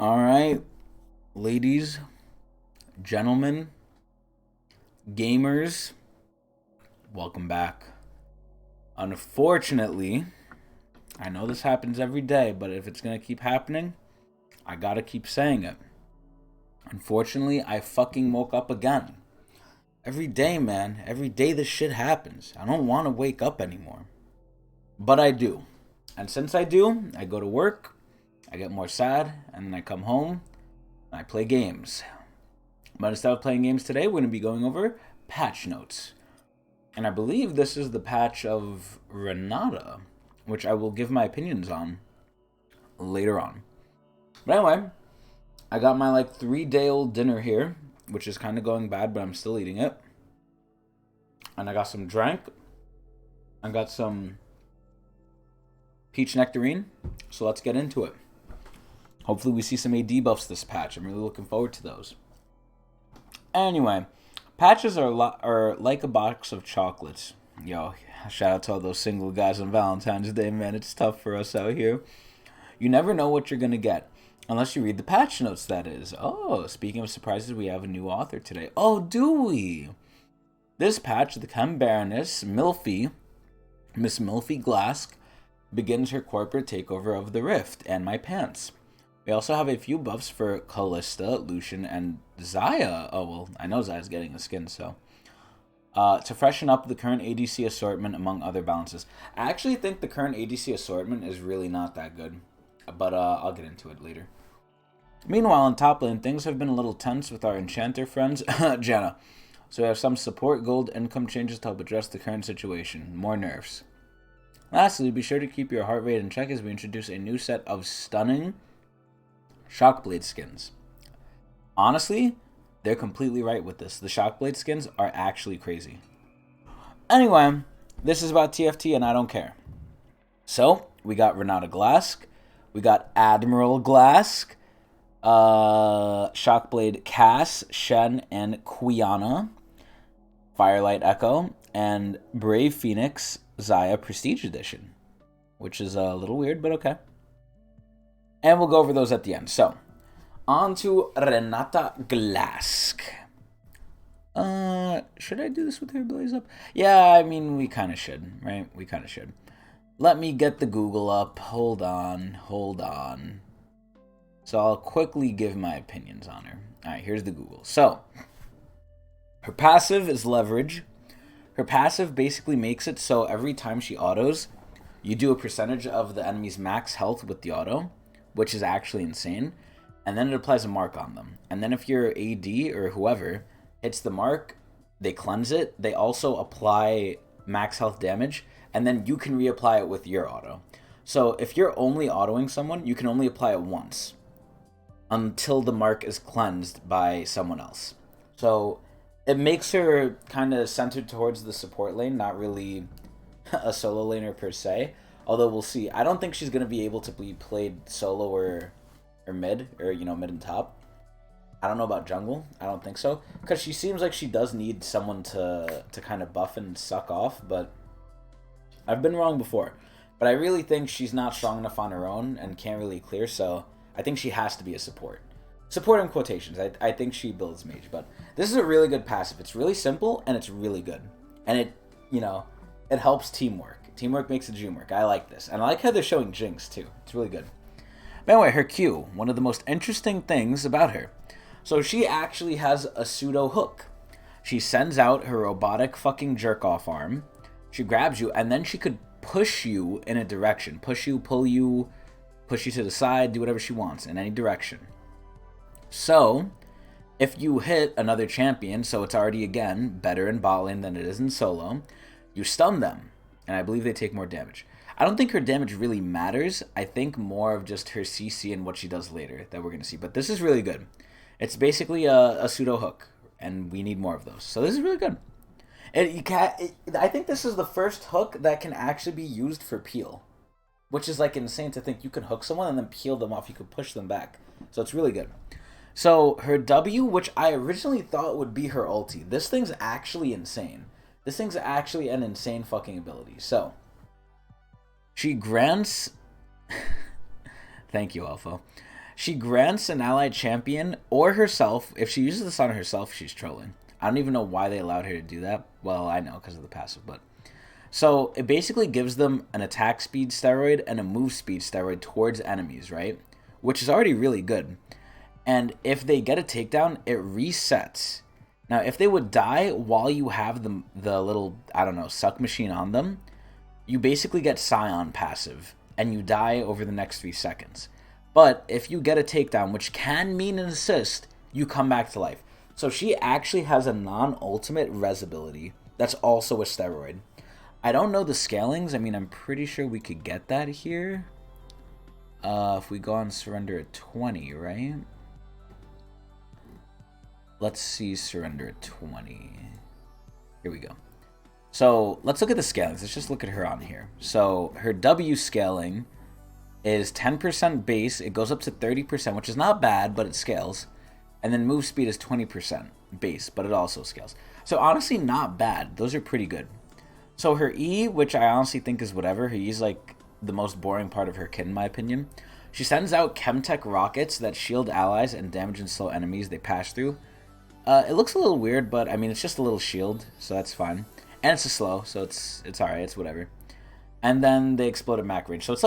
All right, ladies, gentlemen, gamers, welcome back. Unfortunately, I know this happens every day, but if it's gonna keep happening, I gotta keep saying it. Unfortunately, I fucking woke up again. Every day, man. Every day this shit happens. I don't want to wake up anymore. But I do. And since I do, I go to work, I get more sad, and then I come home, and I play games. But instead of playing games today, we're going to be going over patch notes. And I believe this is the patch of Renata, which I will give my opinions on later on. But anyway, I got my 3-day-old dinner here, which is kind of going bad, but I'm still eating it. And I got some drink. I got some peach nectarine. So let's get into it. Hopefully we see some AD buffs this patch. I'm really looking forward to those. Anyway, patches are like a box of chocolates. Yo, shout out to all those single guys on Valentine's Day, man. It's tough for us out here. You never know what you're going to get. Unless you read the patch notes, that is. Oh, speaking of surprises, we have a new author today. Oh, do we? This patch, the Chem Baroness, Milfy, Miss Milfy Glask, begins her corporate takeover of the Rift and my pants. We also have a few buffs for Kalista, Lucian, and Zaya. Oh, well, I know Zaya's getting a skin, so. To freshen up the current ADC assortment, among other balances. I actually think the current ADC assortment is really not that good. But I'll get into it later. Meanwhile, in top lane, things have been a little tense with our enchanter friends, Janna. So we have some support gold income changes to help address the current situation. More nerfs. Lastly, be sure to keep your heart rate in check as we introduce a new set of stunning Shockblade skins. Honestly, they're completely right with this. The Shockblade skins are actually crazy. Anyway, this is about TFT and I don't care. So, we got Renata Glask. We got Admiral Glask. Shockblade Cass, Shen, and Kiana. Firelight Echo. And Brave Phoenix Zaya Prestige Edition. Which is a little weird, but okay. And we'll go over those at the end. So, on to Renata Glask. Should I do this with her blaze up? Yeah, I mean, we kind of should, right? We kind of should. Let me get the Google up. Hold on. So I'll quickly give my opinions on her. Alright, here's the Google. So, her passive is leverage. Her passive basically makes it so every time she autos, you do a percentage of the enemy's max health with the auto, which is actually insane. And then it applies a mark on them. And then if your AD or whoever hits the mark, they cleanse it. They also apply max health damage, and then you can reapply it with your auto. So if you're only autoing someone, you can only apply it once until the mark is cleansed by someone else. So it makes her kind of centered towards the support lane, not really a solo laner per se. Although we'll see. I don't think she's going to be able to be played solo or mid, or, mid and top. I don't know about jungle. I don't think so. Because she seems like she does need someone to kind of buff and suck off, but I've been wrong before. But I really think she's not strong enough on her own and can't really clear, so I think she has to be a support. Support in quotations. I think she builds mage, but this is a really good passive. It's really simple, and it's really good. And it, it helps teamwork. Teamwork makes the dream work. I like this. And I like how they're showing Jinx, too. It's really good. But anyway, her Q. One of the most interesting things about her. So she actually has a pseudo hook. She sends out her robotic fucking jerk-off arm. She grabs you, and then she could push you in a direction. Push you, pull you, push you to the side, do whatever she wants in any direction. So, if you hit another champion, so it's already, again, better in bot lane than it is in solo, you stun them, and I believe they take more damage. I don't think her damage really matters. I think more of just her CC and what she does later that we're going to see. But this is really good. It's basically a pseudo hook, and we need more of those. So this is really good. I think this is the first hook that can actually be used for peel, which is insane to think you can hook someone and then peel them off. You could push them back. So it's really good. So her W, which I originally thought would be her ulti, this thing's actually insane. This thing's actually an insane fucking ability. So she grants... Thank you, Alpha. She grants an allied champion or herself. If she uses this on herself, she's trolling. I don't even know why they allowed her to do that. Well, I know because of the passive, but... So, it basically gives them an attack speed steroid and a move speed steroid towards enemies, right? Which is already really good. And if they get a takedown, it resets. Now, if they would die while you have the little, I don't know, suck machine on them, you basically get Scion passive, and you die over the next 3 seconds. But if you get a takedown, which can mean an assist, you come back to life. So she actually has a non-ultimate res ability that's also a steroid. I don't know the scalings. I mean, I'm pretty sure we could get that here. If we go on surrender at 20, right? Let's see surrender at 20. Here we go. So let's look at the scalings. Let's just look at her on here. So her W scaling is 10% base. It goes up to 30%, which is not bad, but it scales. And then move speed is 20% base, but it also scales. So honestly, not bad. Those are pretty good. So her E, which I honestly think is whatever. Her E is like the most boring part of her kit in my opinion. She sends out Chemtech rockets that shield allies and damage and slow enemies they pass through. It looks a little weird, but I mean, it's just a little shield, so that's fine. And it's a slow, so it's alright, it's whatever. And then they explode at max range. So it's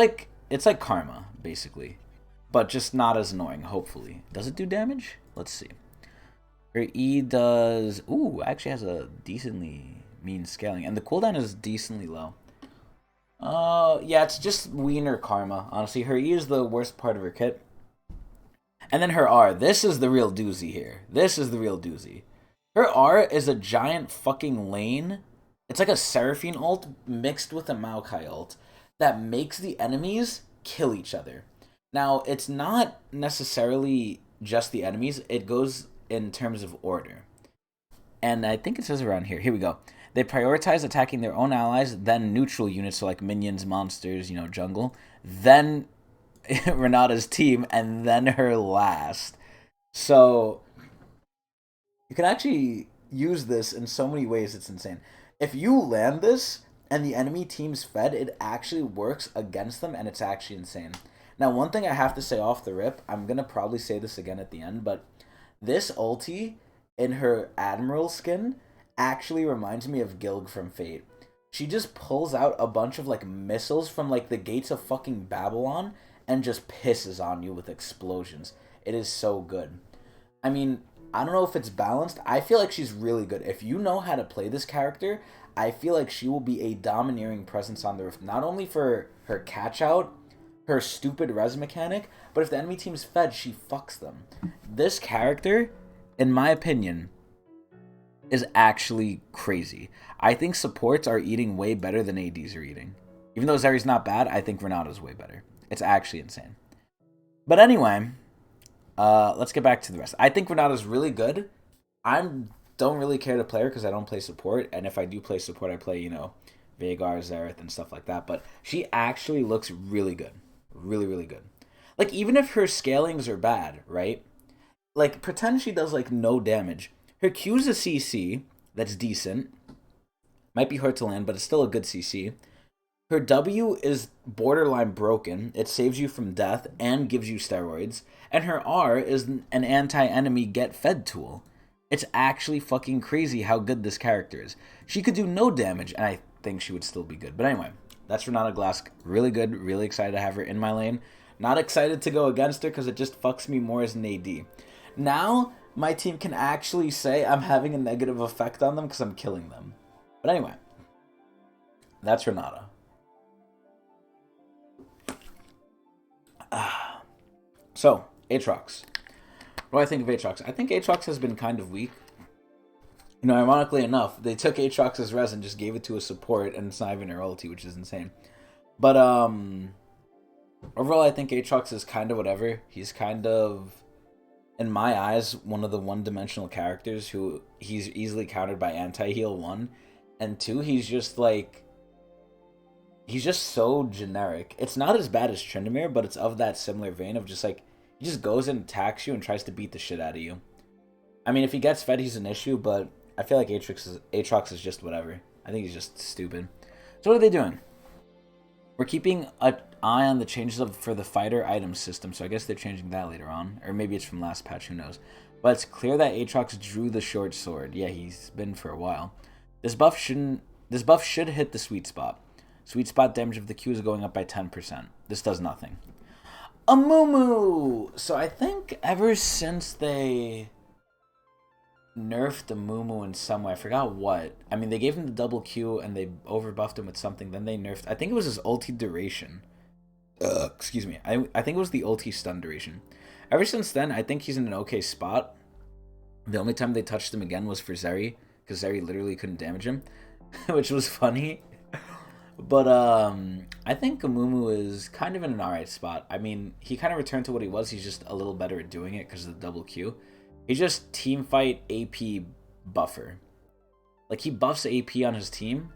like Karma, basically. But just not as annoying, hopefully. Does it do damage? Let's see. Her E does... Ooh, actually has a decently mean scaling. And the cooldown is decently low. Yeah, it's just Wiener Karma, honestly. Her E is the worst part of her kit. And then her R. This is the real doozy here. This is the real doozy. Her R is a giant fucking lane. It's like a Seraphine ult mixed with a Maokai ult that makes the enemies kill each other. Now, it's not necessarily just the enemies. It goes in terms of order. And I think it says around here. Here we go. They prioritize attacking their own allies, then neutral units, so like minions, monsters, you know, jungle. Then Renata's team, and then her last. So you can actually use this in so many ways, it's insane. If you land this and the enemy team's fed, it actually works against them, and it's actually insane. Now, one thing I have to say off the rip, I'm going to probably say this again at the end, but this ulti in her Admiral skin actually reminds me of Gilg from Fate. She just pulls out a bunch of like missiles from like the gates of fucking Babylon and just pisses on you with explosions. It is so good. I mean, I don't know if it's balanced. I feel like she's really good. If you know how to play this character, I feel like she will be a domineering presence on the Rift. Not only for her catch out, her stupid res mechanic, but if the enemy team's fed, she fucks them. This character, in my opinion, is actually crazy. I think supports are eating way better than ADs are eating. Even though Zary's not bad, I think Renata's way better. It's actually insane. But anyway, let's get back to the rest. I think Renata's really good. I don't really care to play her because I don't play support. And if I do play support, I play, you know, Vegar, Zareth, and stuff like that. But she actually looks really good. Really, really good. Like, even if her scalings are bad, right? Like, pretend she does, like, no damage. Her Q's a CC that's decent. Might be hard to land, but it's still a good CC. Her W is borderline broken. It saves you from death and gives you steroids. And her R is an anti-enemy get-fed tool. It's actually fucking crazy how good this character is. She could do no damage, and I think she would still be good. But anyway, that's Renata Glask. Really good. Really excited to have her in my lane. Not excited to go against her because it just fucks me more as an AD. Now, my team can actually say I'm having a negative effect on them because I'm killing them. But anyway, that's Renata. So, Aatrox. What do I think of Aatrox? I think Aatrox has been kind of weak. You know, ironically enough, they took Aatrox's res and just gave it to a support, and it's not even her ulti, which is insane. But, overall, I think Aatrox is kind of whatever. He's kind of, in my eyes, one of the one-dimensional characters who he's easily countered by anti-heal, 1. And 2, he's just, like, he's just so generic. It's not as bad as Tryndamere, but it's of that similar vein of just, like, he just goes and attacks you and tries to beat the shit out of you. I mean, if he gets fed, he's an issue, but I feel like Aatrox is just whatever. I think he's just stupid. So what are they doing? We're keeping an eye on the changes for the fighter item system, so I guess they're changing that later on. Or maybe it's from last patch, who knows. But it's clear that Aatrox drew the short sword. Yeah, he's been for a while. This buff should hit the sweet spot. Sweet spot damage of the Q is going up by 10%. This does nothing. A Moo! So I think ever since they nerfed the Moo in some way, I forgot what. I mean, they gave him the double Q and they overbuffed him with something. Then they nerfed, I think it was his ulti duration. Excuse me. I think it was the ulti stun duration. Ever since then, I think he's in an okay spot. The only time they touched him again was for Zary, because Zary literally couldn't damage him, which was funny. But I think Moo is kind of in an alright spot. I mean, he kind of returned to what he was. He's just a little better at doing it because of the double Q. He's just team fight AP buffer. Like, he buffs AP on his team,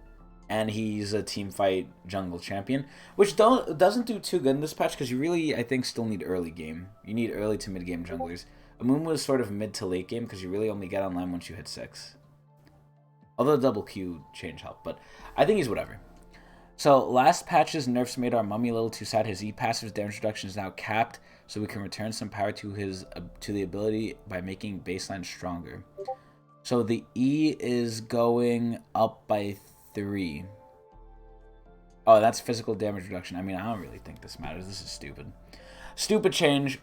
and he's a team fight jungle champion, which doesn't do too good in this patch because you really, I think, still need early game. You need early to mid game junglers. Moo is sort of mid to late game because you really only get online once you hit 6. Although the double Q change helped, but I think he's whatever. So, last patch's nerfs made our mummy a little too sad. His E-passive's damage reduction is now capped, so we can return some power to the ability by making baseline stronger. So, the E is going up by 3. Oh, that's physical damage reduction. I mean, I don't really think this matters. This is stupid. Stupid change.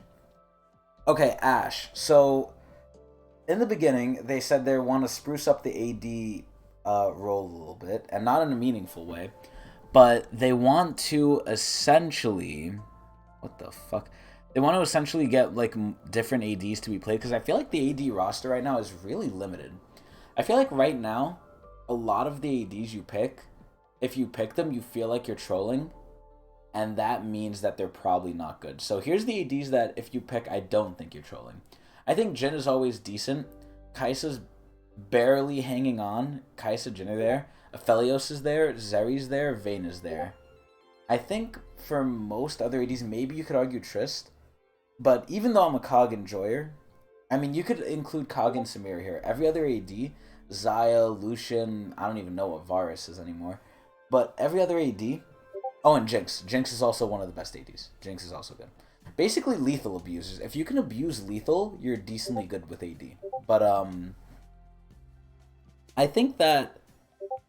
Okay, Ashe. So, in the beginning, they said they want to spruce up the AD role a little bit, and not in a meaningful way. But they want to essentially... What the fuck? They want to essentially get, like, different ADs to be played. Because I feel like the AD roster right now is really limited. I feel like right now, a lot of the ADs you pick, if you pick them, you feel like you're trolling. And that means that they're probably not good. So here's the ADs that, if you pick, I don't think you're trolling. I think Jhin is always decent. Kai'Sa's barely hanging on. Kai'Sa, Jhin are there. Aphelios is there, Zary's there, Vayne is there. I think for most other ADs, maybe you could argue Trist. But even though I'm a COG enjoyer, I mean, you could include COG and Samira here. Every other AD, Zaya, Lucian, I don't even know what Varus is anymore. But every other AD... Oh, and Jinx. Jinx is also one of the best ADs. Jinx is also good. Basically, lethal abusers. If you can abuse lethal, you're decently good with AD. But, I think that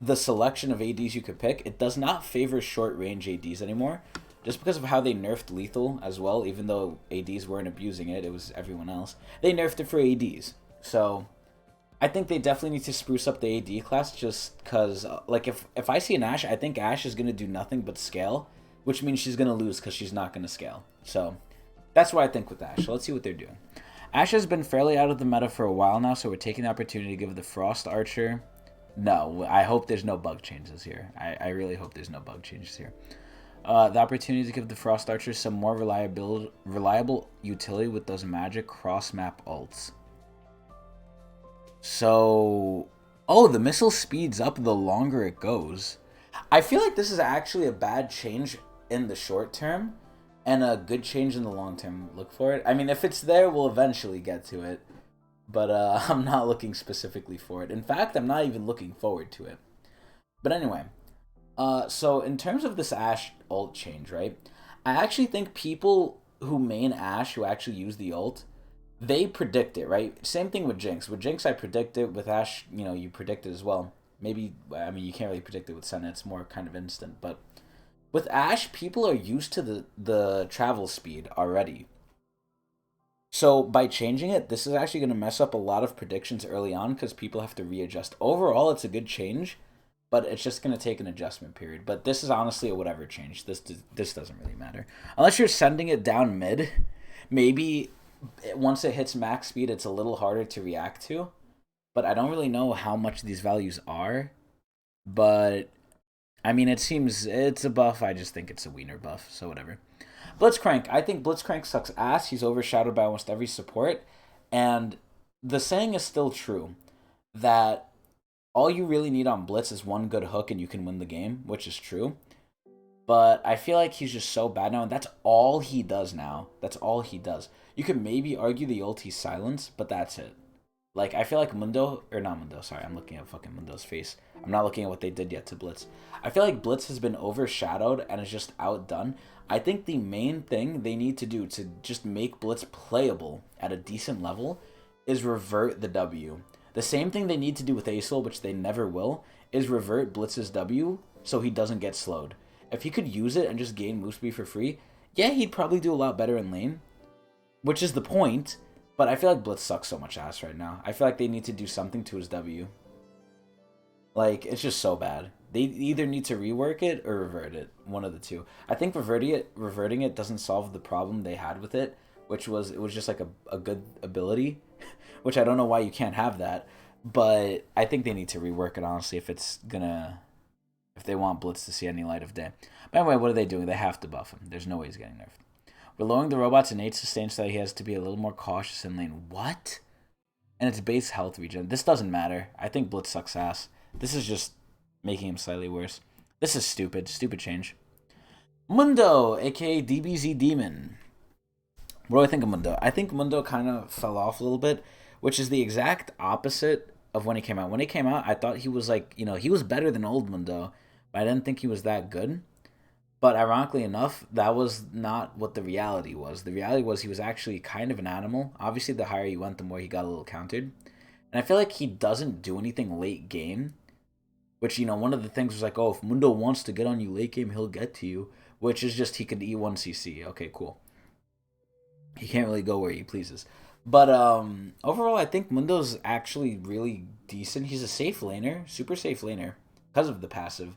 the selection of ADs you could pick, it does not favor short-range ADs anymore. Just because of how they nerfed lethal as well, even though ADs weren't abusing it, it was everyone else. They nerfed it for ADs. So, I think they definitely need to spruce up the AD class just because, like, if I see an Ashe, I think Ashe is going to do nothing but scale, which means she's going to lose because she's not going to scale. So, that's what I think with Ashe. So let's see what they're doing. Ashe has been fairly out of the meta for a while now, so we're taking the opportunity to give the Frost Archer... No, I hope there's no bug changes here. I really hope there's no bug changes here. The opportunity to give the Frost Archer some more reliable utility with those magic cross-map ults. So... Oh, the missile speeds up the longer it goes. I feel like this is actually a bad change in the short term, and a good change in the long term. Look for it. I mean, if it's there, we'll eventually get to it. But I'm not looking specifically for it. In fact, I'm not even looking forward to it. But anyway, so in terms of this Ashe ult change, right? I actually think people who main Ashe, who actually use the ult, they predict it, right? Same thing with Jinx. With Jinx, I predict it. With Ashe, you know, you predict it as well. Maybe, I mean, you can't really predict it with Senna. It's more kind of instant. But with Ashe, people are used to the travel speed already. So by changing it, this is actually going to mess up a lot of predictions early on because people have to readjust. Overall, it's a good change, but it's just going to take an adjustment period. But this is honestly a whatever change. This doesn't really matter. Unless you're sending it down mid, maybe once it hits max speed, it's a little harder to react to. But I don't really know how much these values are. But, I mean, it seems it's a buff. I just think it's a wiener buff, so whatever. Blitzcrank. I think Blitzcrank sucks ass. He's overshadowed by almost every support. And the saying is still true that all you really need on Blitz is one good hook and you can win the game, which is true. But I feel like he's just so bad now, and that's all he does now. That's all he does. You could maybe argue the ulti silence, but that's it. Like, I feel like Mundo, or not Mundo, sorry, I'm looking at fucking Mundo's face. I'm not looking at what they did yet to Blitz. I feel like Blitz has been overshadowed and is just outdone. I think the main thing they need to do to just make Blitz playable at a decent level is revert the W. The same thing they need to do with Acel, which they never will, is revert Blitz's W so he doesn't get slowed. If he could use it and just gain move speed for free, yeah, he'd probably do a lot better in lane, which is the point. But I feel like Blitz sucks so much ass right now. I feel like they need to do something to his W. Like, it's just so bad. They either need to rework it or revert it. One of the two. I think reverting it doesn't solve the problem they had with it, which was it was just like a good ability, which I don't know why you can't have that. But I think they need to rework it, honestly, if they want Blitz to see any light of day. By the way, what are they doing? They have to buff him. There's no way he's getting nerfed. We're lowering the robot's innate sustain so that he has to be a little more cautious in lane. What? And it's base health regen. This doesn't matter. I think Blitz sucks ass. This is just making him slightly worse. This is stupid. Stupid change. Mundo, aka DBZ Demon. What do I think of Mundo? I think Mundo kind of fell off a little bit, which is the exact opposite of when he came out. When he came out, I thought he was like, he was better than old Mundo, but I didn't think he was that good. But ironically enough, that was not what the reality was. The reality was he was actually kind of an animal. Obviously, the higher you went, the more he got a little countered. And I feel like he doesn't do anything late game. Which, one of the things was like, oh, if Mundo wants to get on you late game, he'll get to you. Which is just he could E1 CC. Okay, cool. He can't really go where he pleases. But overall, I think Mundo's actually really decent. He's a safe laner. Super safe laner. Because of the passive.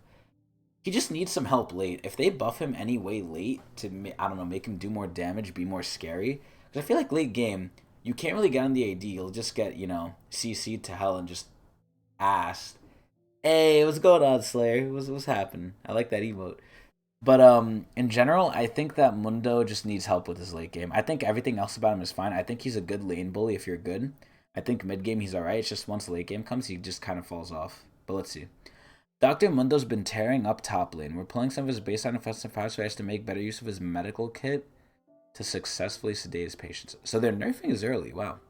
He just needs some help late. If they buff him any way late to, I don't know, make him do more damage, be more scary. Because I feel like late game, you can't really get on the AD. You'll just get, CC'd to hell and just assed. Hey, what's going on, Slayer? What's happening? I like that emote. But in general, I think that Mundo just needs help with his late game. I think everything else about him is fine. I think he's a good lane bully if you're good. I think mid game he's alright. It's just once late game comes, he just kind of falls off. But let's see. Dr. Mundo's been tearing up top lane. We're pulling some of his baseline offensive powers so he has to make better use of his medical kit to successfully sedate his patients. So they're nerfing his early. Wow.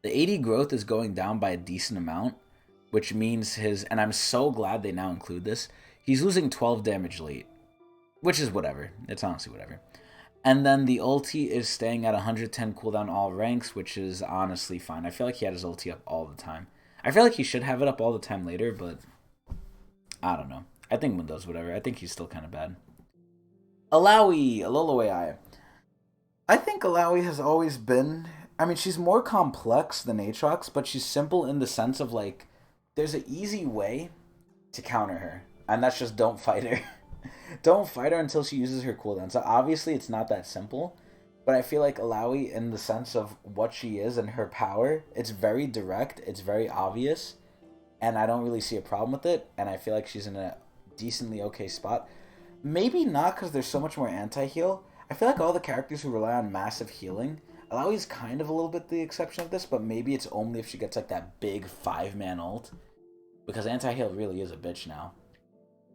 The AD growth is going down by a decent amount, which means and I'm so glad they now include this, he's losing 12 damage late, which is whatever. It's honestly whatever. And then the ulti is staying at 110 cooldown all ranks, which is honestly fine. I feel like he had his ulti up all the time. I feel like he should have it up all the time later, but I don't know. I think Mundo's whatever. I think he's still kind of bad. Alawi, Alolo AI. I think Alawi has always been... I mean, she's more complex than Aatrox, but she's simple in the sense of, like, there's an easy way to counter her, and that's just don't fight her. Don't fight her until she uses her cooldown. So obviously it's not that simple, but I feel like Alawi, in the sense of what she is and her power, it's very direct, it's very obvious, and I don't really see a problem with it, and I feel like she's in a decently okay spot. Maybe not because there's so much more anti-heal. I feel like all the characters who rely on massive healing, Alawi's kind of a little bit the exception of this, but maybe it's only if she gets like that big 5-man ult, because anti-heal really is a bitch now.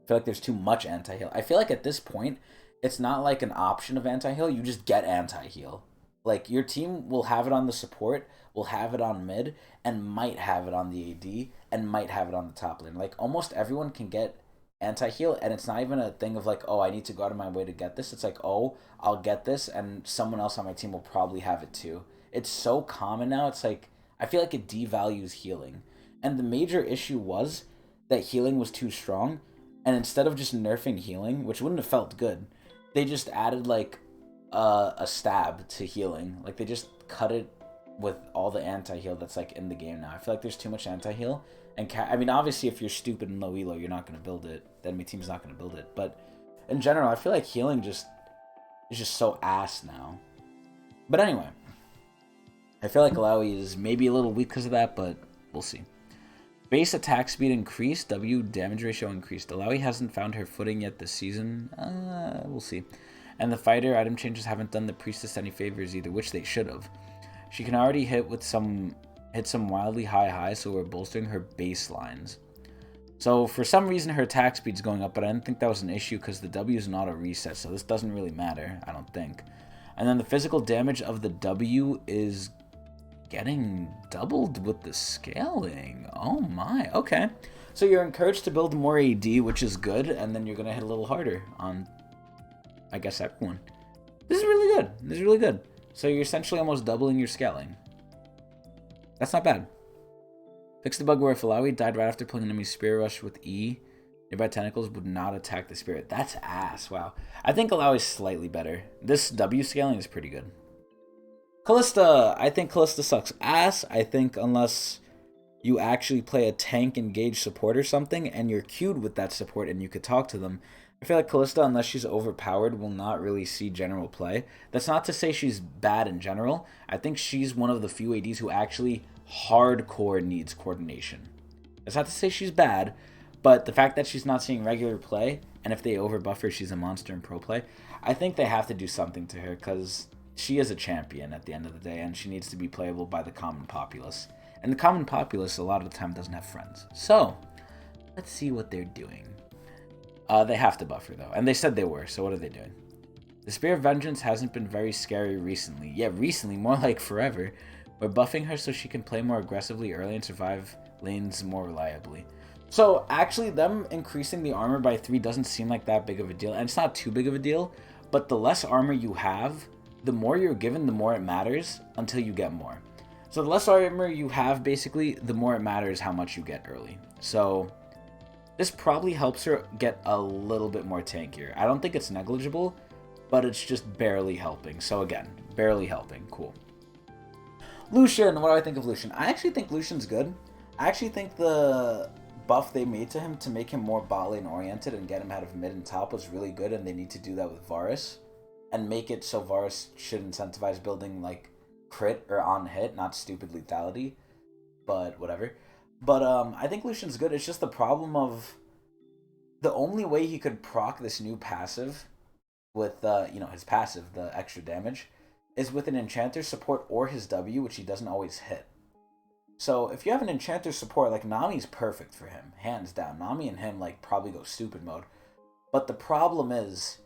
I feel like there's too much anti-heal. I feel like at this point, it's not like an option of anti-heal, you just get anti-heal. Like, your team will have it on the support, will have it on mid, and might have it on the AD, and might have it on the top lane. Like, almost everyone can get anti-heal, and it's not even a thing of like, oh, I need to go out of my way to get this. It's like, oh, I'll get this, and someone else on my team will probably have it too. It's so common now, it's like, I feel like it devalues healing. And the major issue was that healing was too strong, and instead of just nerfing healing, which wouldn't have felt good, they just added like a stab to healing. Like, they just cut it with all the anti-heal that's like in the game now. I feel like there's too much anti-heal. And I mean, obviously, if you're stupid and low elo, you're not going to build it. The enemy team's not going to build it. But in general, I feel like healing is just so ass now. But anyway, I feel like Alawi is maybe a little weak because of that, but we'll see. Base attack speed increased, W damage ratio increased. Alawi hasn't found her footing yet this season. We'll see. And the fighter item changes haven't done the priestess any favors either, which they should have. She can already hit some wildly high highs, so we're bolstering her baselines. So for some reason her attack speed's going up, but I didn't think that was an issue because the W is not a reset, so this doesn't really matter, I don't think. And then the physical damage of the W is getting doubled with the scaling. Oh my, okay. So you're encouraged to build more AD, which is good, and then you're going to hit a little harder on, I guess, everyone. This is really good. This is really good. So you're essentially almost doubling your scaling. That's not bad. Fix the bug where if Alawi died right after pulling enemy Spirit Rush with E, nearby tentacles would not attack the spirit. That's ass, wow. I think Alawi is slightly better. This W scaling is pretty good. Kalista! I think Kalista sucks ass. I think unless you actually play a tank engage support or something, and you're queued with that support and you could talk to them, I feel like Kalista, unless she's overpowered, will not really see general play. That's not to say she's bad in general. I think she's one of the few ADs who actually hardcore needs coordination. That's not to say she's bad, but the fact that she's not seeing regular play, and if they overbuff her, she's a monster in pro play, I think they have to do something to her, because she is a champion at the end of the day, and she needs to be playable by the common populace. And the common populace, a lot of the time, doesn't have friends. So, let's see what they're doing. They have to buff her, though. And they said they were, so what are they doing? The Spear of Vengeance hasn't been very scary recently. Yeah, recently, more like forever. We're buffing her so she can play more aggressively early and survive lanes more reliably. So, actually, them increasing the armor by 3 doesn't seem like that big of a deal. And it's not too big of a deal, but the less armor you have, the more you're given, the more it matters until you get more. So the less armor you have, basically, the more it matters how much you get early. So this probably helps her get a little bit more tankier. I don't think it's negligible, but it's just barely helping. So again, barely helping. Cool. Lucian, what do I think of Lucian? I actually think Lucian's good. I actually think the buff they made to him to make him more bot lane oriented and get him out of mid and top was really good, and they need to do that with Varus. And make it so Varus should incentivize building, like, crit or on hit, not stupid lethality. But, whatever. But, I think Lucian's good. It's just the problem of the only way he could proc this new passive with, his passive, the extra damage, is with an Enchanter support or his W, which he doesn't always hit. So, if you have an Enchanter support, like, Nami's perfect for him. Hands down. Nami and him, like, probably go stupid mode. But the problem is,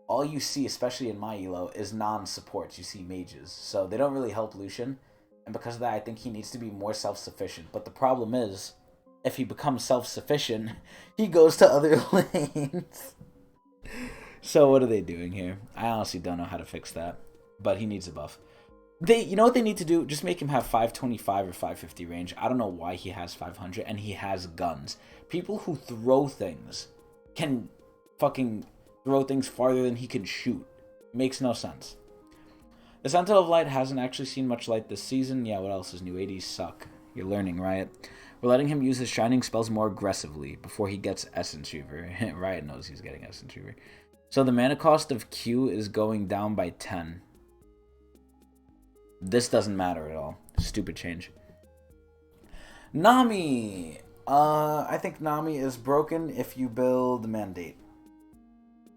all you see, especially in my elo, is non-supports. You see mages. So they don't really help Lucian. And because of that, I think he needs to be more self-sufficient. But the problem is, if he becomes self-sufficient, he goes to other lanes. So what are they doing here? I honestly don't know how to fix that. But he needs a buff. You know what they need to do? Just make him have 525 or 550 range. I don't know why he has 500, and he has guns. People who throw things can fucking throw things farther than he can shoot. Makes no sense. The Sentinel of Light hasn't actually seen much light this season. Yeah, what else is new? ADs suck. You're learning, Riot. We're letting him use his shining spells more aggressively before he gets Essence Reaver. Riot knows he's getting Essence Reaver. So the mana cost of Q is going down by 10. This doesn't matter at all. Stupid change. Nami! I think Nami is broken if you build Mandate.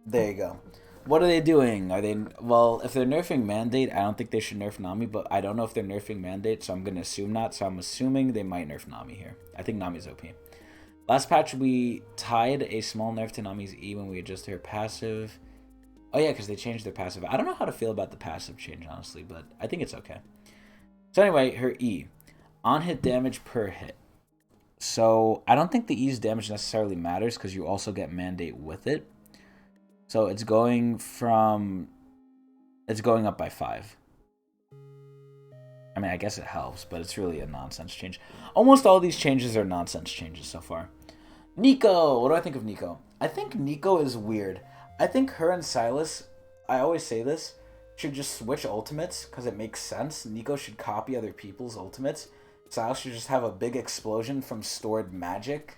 There you go. What are they doing? Are they... Well, if they're nerfing Mandate, I don't think they should nerf Nami, but I don't know if they're nerfing Mandate, so I'm going to assume not. So I'm assuming they might nerf Nami here. I think Nami's OP. Last patch, we tied a small nerf to Nami's E when we adjusted her passive. Oh, yeah, because they changed their passive. I don't know how to feel about the passive change, honestly, but I think it's okay. So anyway, her E. On-hit damage per hit. So I don't think the E's damage necessarily matters because you also get Mandate with it. So it's going up by 5. I mean, I guess it helps, but it's really a nonsense change. Almost all these changes are nonsense changes so far. Nico! What do I think of Nico? I think Nico is weird. I think her and Silas, I always say this, should just switch ultimates because it makes sense. Nico should copy other people's ultimates. Silas should just have a big explosion from stored magic.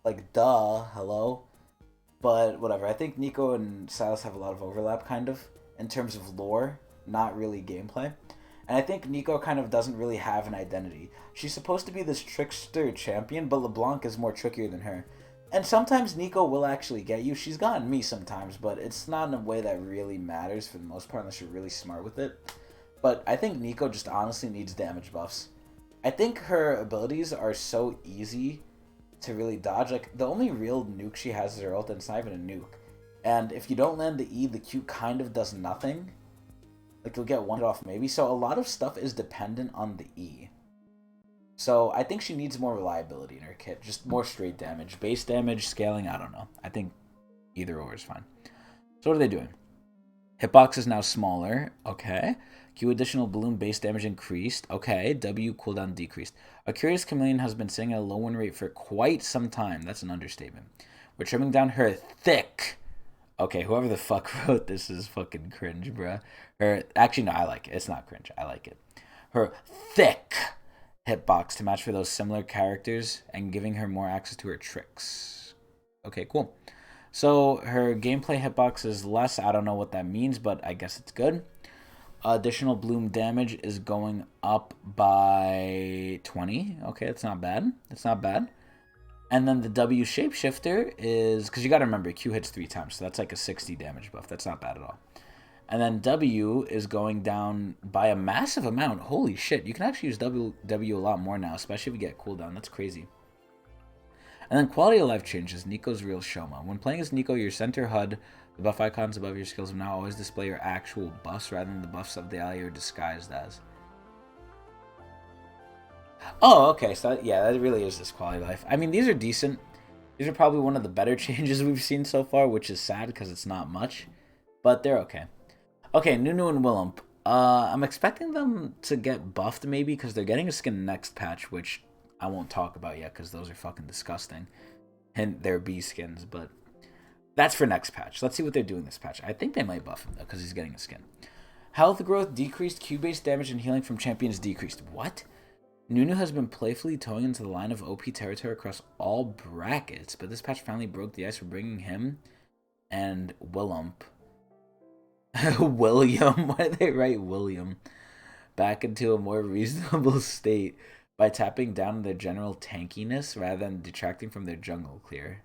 Like, duh, hello? But whatever, I think Nico and Silas have a lot of overlap, kind of, in terms of lore, not really gameplay. And I think Nico kind of doesn't really have an identity. She's supposed to be this trickster champion, but LeBlanc is more trickier than her. And sometimes Nico will actually get you. She's gotten me sometimes, but it's not in a way that really matters for the most part, unless you're really smart with it. But I think Nico just honestly needs damage buffs. I think her abilities are so easy to really dodge. Like, the only real nuke she has is her ult, and it's not even a nuke. And if you don't land the E, the Q kind of does nothing. Like, you'll get one hit off maybe. So a lot of stuff is dependent on the E. So I think she needs more reliability in her kit. Just more straight damage. Base damage, scaling, I don't know. I think either or is fine. So what are they doing? Hitbox is now smaller. Okay. Q additional balloon base damage increased. Okay. W cooldown decreased. A Curious Chameleon has been sitting at a low win rate for quite some time. That's an understatement. We're trimming down her thick. Okay, whoever the fuck wrote this is fucking cringe, bruh. Actually, no, I like it. It's not cringe. I like it. Her thick hitbox to match for those similar characters and giving her more access to her tricks. Okay, cool. So her gameplay hitbox is less. I don't know what that means, but I guess it's good. Additional bloom damage is going up by 20. Okay, that's not bad. That's not bad. And then the W shapeshifter is, because you got to remember, Q hits 3 times, so that's like a 60 damage buff. That's not bad at all. And then W is going down by a massive amount. Holy shit, you can actually use W a lot more now, especially if you get cooldown. That's crazy. And then quality of life changes. Nico's real Shoma. When playing as Nico, your center HUD, the buff icons above your skills will now always display your actual buffs rather than the buffs of the ally you're disguised as. Oh, okay. So yeah, that really is this quality of life. I mean, these are decent. These are probably one of the better changes we've seen so far, which is sad because it's not much, but they're okay. Okay, Nunu and Willump. I'm expecting them to get buffed maybe because they're getting a skin next patch, which I won't talk about yet because those are fucking disgusting. And they're B skins, but that's for next patch. Let's see what they're doing this patch. I think they might buff him though because he's getting a skin. Health growth decreased. Q-based damage and healing from champions decreased. What? Nunu has been playfully towing into the line of OP territory across all brackets, but this patch finally broke the ice for bringing him and Willump. William, why did they write William? Back into a more reasonable state by tapping down on their general tankiness rather than detracting from their jungle clear.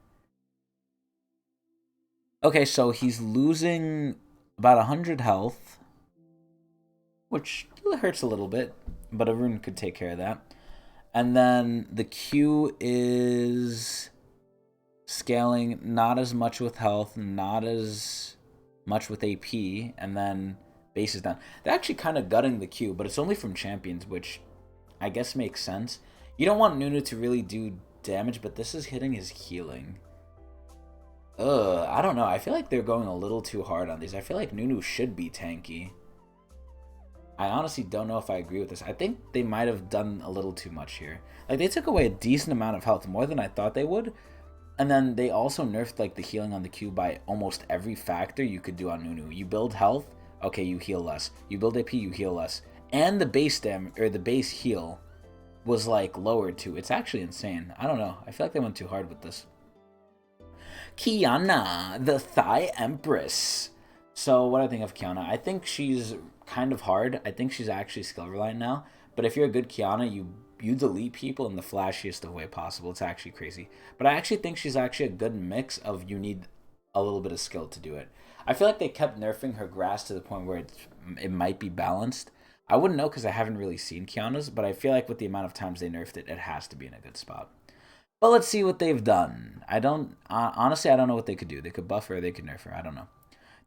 Okay, so he's losing about 100 health, which hurts a little bit, but a rune could take care of that. And then the Q is scaling not as much with health, not as much with AP, and then base is down. They're actually kind of gutting the Q, but it's only from champions, which I guess makes sense. You don't want Nunu to really do damage, but this is hitting his healing. I don't know. I feel like they're going a little too hard on these. I feel like Nunu should be tanky. I honestly don't know if I agree with this. I think they might have done a little too much here. Like, they took away a decent amount of health, more than I thought they would. And then they also nerfed, like, the healing on the Q by almost every factor you could do on Nunu. You build health, okay, you heal less. You build AP, you heal less. And the base the base heal was, like, lowered too. It's actually insane. I don't know. I feel like they went too hard with this. Kiana, the Thigh Empress. So, what do I think of Kiana? I think she's kind of hard. I think she's actually skill reliant now. But if you're a good Kiana, you delete people in the flashiest of way possible. It's actually crazy. But I actually think she's actually a good mix of you need a little bit of skill to do it. I feel like they kept nerfing her grass to the point where it might be balanced. I wouldn't know because I haven't really seen Kiana's, but I feel like with the amount of times they nerfed it, it has to be in a good spot. But let's see what they've done. Honestly, I don't know what they could do. They could buff her or they could nerf her. I don't know.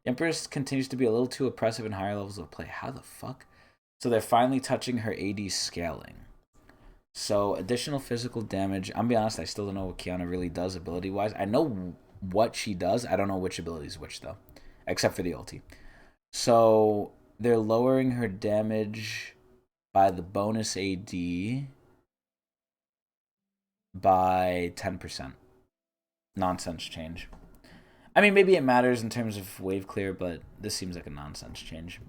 The Empress continues to be a little too oppressive in higher levels of play. How the fuck? So they're finally touching her AD scaling. So additional physical damage. I'm gonna be honest, I still don't know what Kiana really does ability-wise. I know what she does. I don't know which ability is which, though. Except for the ulti. So they're lowering her damage by the bonus AD by 10%. Nonsense change. I mean, maybe it matters in terms of wave clear, but this seems like a nonsense change.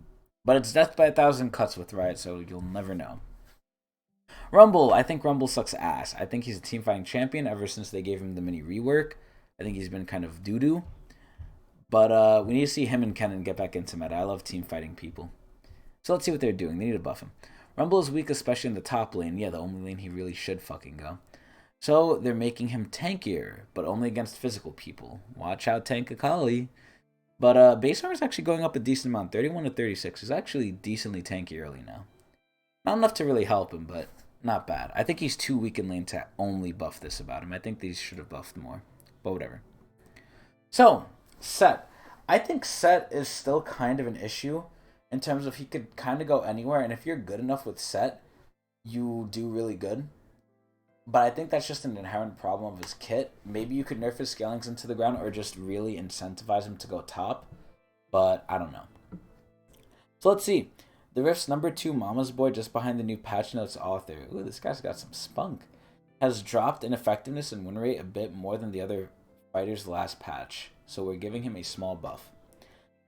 But it's death by 1,000 cuts with Riot, so you'll never know. Rumble. I think Rumble sucks ass. I think he's a team fighting champion ever since they gave him the mini rework. I think he's been kind of doo-doo. But we need to see him and Kennen get back into meta. I love team fighting people. So let's see what they're doing. They need to buff him. Rumble is weak, especially in the top lane. Yeah, the only lane he really should fucking go. So they're making him tankier, but only against physical people. Watch out, Tank Akali. But base armor is actually going up a decent amount. 31 to 36 is actually decently tanky early now. Not enough to really help him, but not bad. I think he's too weak in lane to only buff this about him. I think these should have buffed more, but whatever. So, Set. I think Set is still kind of an issue in terms of he could kind of go anywhere, and if you're good enough with set, you do really good. But I think that's just an inherent problem of his kit. Maybe you could nerf his scalings into the ground or just really incentivize him to go top. But I don't know. So let's see. The Rift's #2 Mama's Boy, just behind the new patch notes author. Ooh, this guy's got some spunk. Has dropped in effectiveness and win rate a bit more than the other fighters last patch. So we're giving him a small buff.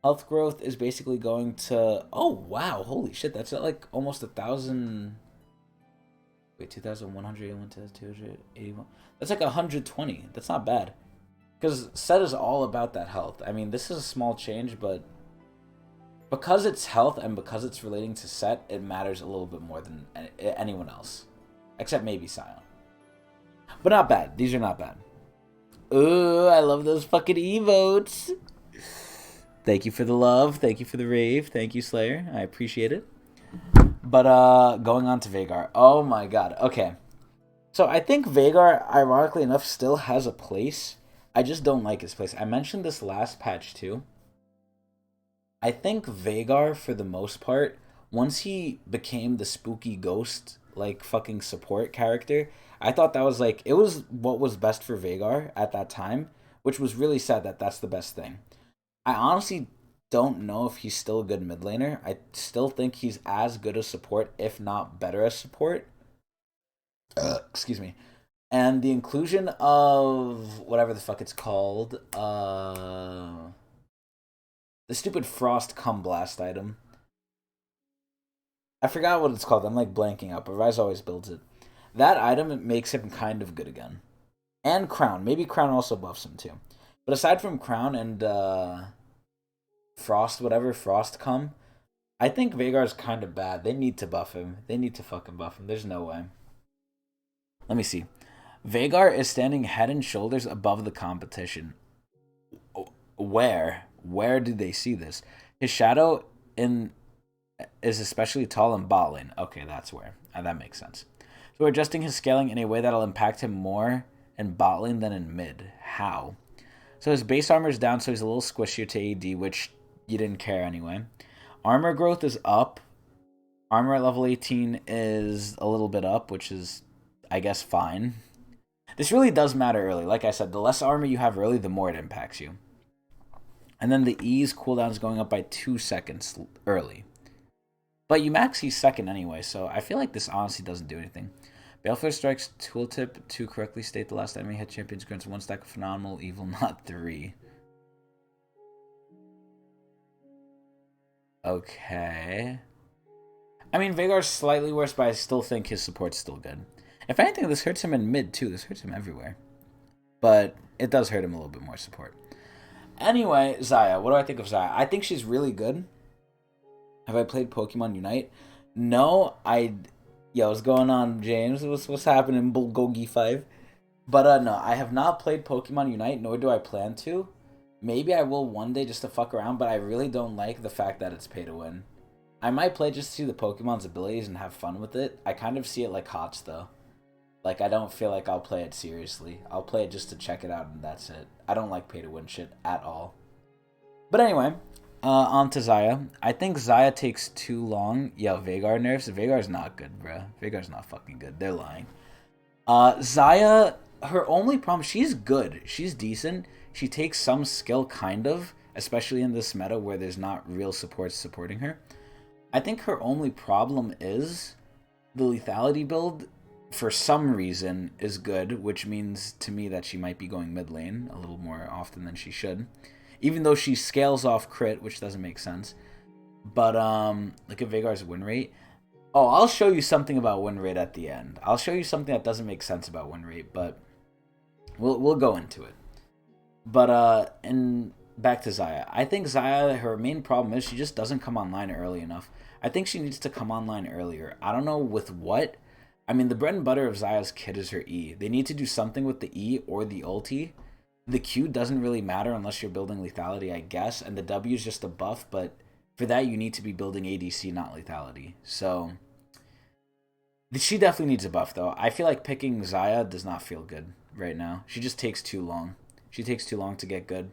Health growth is basically going to... Oh, wow. Holy shit. That's at like almost 1,000... Wait, 2,181 to 281. That's like 120. That's not bad. Because set is all about that health. I mean, this is a small change, but because it's health and because it's relating to set, it matters a little bit more than anyone else. Except maybe Sion. But not bad. These are not bad. Ooh, I love those fucking emotes. Thank you for the love. Thank you for the rave. Thank you, Slayer. I appreciate it. But going on to Vegar. Oh my god. Okay. So I think Vegar, ironically enough, still has a place. I just don't like his place. I mentioned this last patch too. I think Vegar, for the most part, once he became the spooky ghost, like, fucking support character, I thought that was, like, it was what was best for Vegar at that time, which was really sad that that's the best thing. I honestly don't know if he's still a good mid laner. I still think he's as good as support, if not better as support. Excuse me. And the inclusion of whatever the fuck it's called, the stupid Frost Cum Blast item. I forgot what it's called. I'm like blanking out, but Rise always builds it. That item makes him kind of good again. And Crown. Maybe Crown also buffs him too. But aside from Crown and Frost Cum, I think Vegar's kind of bad. They need to buff him. They need to fucking buff him. There's no way. Let me see. Vegar is standing head and shoulders above the competition. Where? Where did they see this? His shadow is especially tall in bot lane. Okay, that's where. That makes sense. So we're adjusting his scaling in a way that'll impact him more in bot lane than in mid. How? So his base armor is down, so he's a little squishier to AD, which you didn't care anyway. Armor growth is up. Armor at level 18 is a little bit up, which is, I guess, fine. This really does matter early. Like I said, the less armor you have early, the more it impacts you. And then the E's cooldown is going up by 2 seconds early. But you max he's second anyway, so I feel like this honestly doesn't do anything. Baleflare Strike's tooltip to correctly state the last enemy hit champions grants 1 stack of phenomenal evil, not 3. Okay. I mean, Vegar's slightly worse, but I still think his support's still good. If anything, this hurts him in mid, too. This hurts him everywhere. But it does hurt him a little bit more support. Anyway, Zaya. What do I think of Zaya? I think she's really good. Have I played Pokemon Unite? No, Yo, what's going on, James? What's happening, Bulgogi 5? But no, I have not played Pokemon Unite, nor do I plan to. Maybe I will one day just to fuck around, but I really don't like the fact that it's pay to win. I might play just to see the Pokemon's abilities and have fun with it. I kind of see it like HOTS, though. Like, I don't feel like I'll play it seriously. I'll play it just to check it out, and that's it. I don't like pay-to-win shit at all. But anyway, on to Zaya. I think Zaya takes too long. Yo, Vegar nerfs. Vegar's not good, bruh. Vegar's not fucking good. They're lying. Zaya, her only problem... She's good. She's decent. She takes some skill, kind of. Especially in this meta where there's not real support supporting her. I think her only problem is the lethality build... for some reason, is good, which means to me that she might be going mid lane a little more often than she should. Even though she scales off crit, which doesn't make sense. But, look at Vegar's win rate. Oh, I'll show you something about win rate at the end. I'll show you something that doesn't make sense about win rate, but we'll go into it. But, and back to Zaya. I think Zaya, her main problem is she just doesn't come online early enough. I think she needs to come online earlier. I don't know with what. I mean, the bread and butter of Zaya's kit is her E. They need to do something with the E or the ulti. The Q doesn't really matter unless you're building lethality, I guess, and the W is just a buff, but for that you need to be building ADC, not lethality. So, she definitely needs a buff, though. I feel like picking Zaya does not feel good right now. She just takes too long. She takes too long to get good,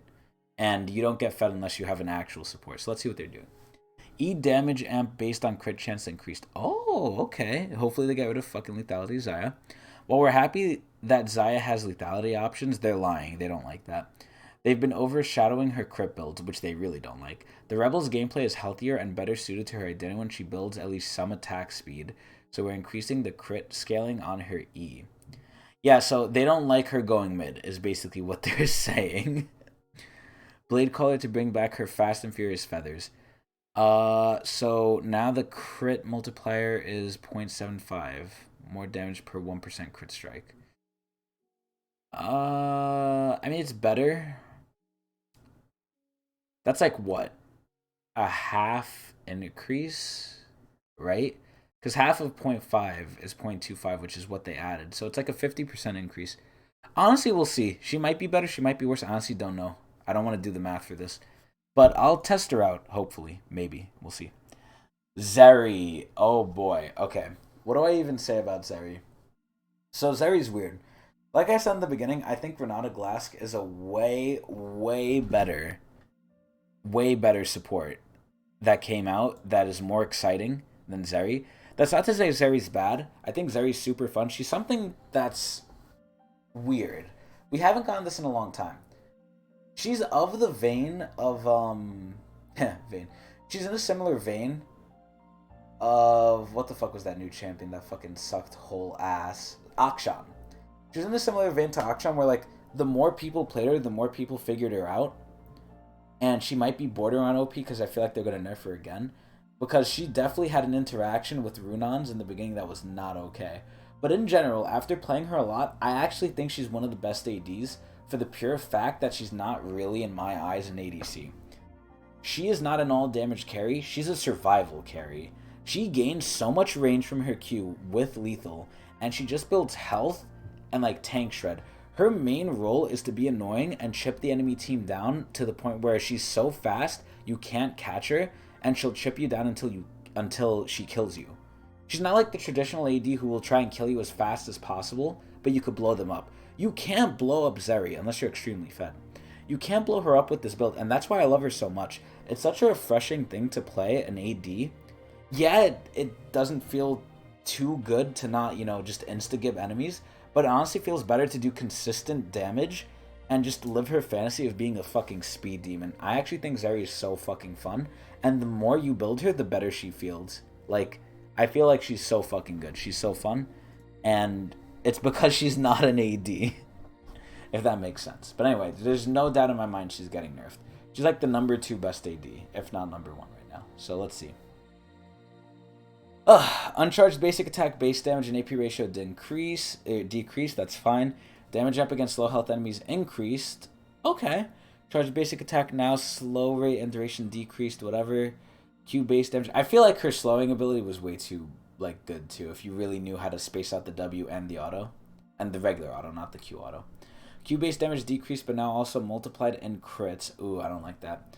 and you don't get fed unless you have an actual support. So let's see what they're doing. E damage amp based on crit chance increased. Oh, okay. Hopefully they get rid of fucking lethality Zaya. While we're happy that Zaya has lethality options, they're lying. They don't like that. They've been overshadowing her crit builds, which they really don't like. The Rebel's gameplay is healthier and better suited to her identity when she builds at least some attack speed, so we're increasing the crit scaling on her E. Yeah, so they don't like her going mid, is basically what they're saying. Blade Caller to bring back her fast and furious feathers. So now the crit multiplier is 0.75. More damage per 1% crit strike. I mean, it's better. That's like what? A half increase, right? Because half of 0.5 is 0.25, which is what they added. So it's like a 50% increase. Honestly, we'll see. She might be better, she might be worse. I honestly don't know. I don't want to do the math for this. But I'll test her out, hopefully. Maybe. We'll see. Zary. Oh boy. Okay. What do I even say about Zary? So Zary's weird. Like I said in the beginning, I think Renata Glask is a way better support that came out that is more exciting than Zary. That's not to say Zary's bad. I think Zary's super fun. She's something that's weird. We haven't gotten this in a long time. She's of the vein of vein. She's in a similar vein of what the fuck was that new champion that fucking sucked whole ass? Aksha. She's in a similar vein to Aksha where like the more people played her, the more people figured her out. And she might be borderline OP because I feel like they're gonna nerf her again. Because she definitely had an interaction with Runons in the beginning that was not okay. But in general, after playing her a lot, I actually think she's one of the best ADs for the pure fact that she's not really, in my eyes, an ADC. She is not an all damage carry, she's a survival carry. She gains so much range from her Q with lethal, and she just builds health and like tank shred. Her main role is to be annoying and chip the enemy team down to the point where she's so fast you can't catch her, and she'll chip you down until she kills you. She's not like the traditional AD who will try and kill you as fast as possible, but you could blow them up. You can't blow up Zary unless you're extremely fed. You can't blow her up with this build, and that's why I love her so much. It's such a refreshing thing to play an AD. Yeah, it doesn't feel too good to not, just insta-give enemies, but it honestly feels better to do consistent damage and just live her fantasy of being a fucking speed demon. I actually think Zary is so fucking fun, and the more you build her, the better she feels. Like, I feel like she's so fucking good. She's so fun, and it's because she's not an AD, if that makes sense. But anyway, there's no doubt in my mind she's getting nerfed. She's like the number 2 best AD, if not number 1 right now. So let's see. Uncharged basic attack, base damage, and AP ratio decreased. That's fine. Damage up against low health enemies increased. Okay. Charged basic attack now, slow rate and duration decreased, whatever. Q base damage. I feel like her slowing ability was way too good too, if you really knew how to space out the W and the auto. And the regular auto, not the Q auto. Q base damage decreased, but now also multiplied in crits. Ooh, I don't like that.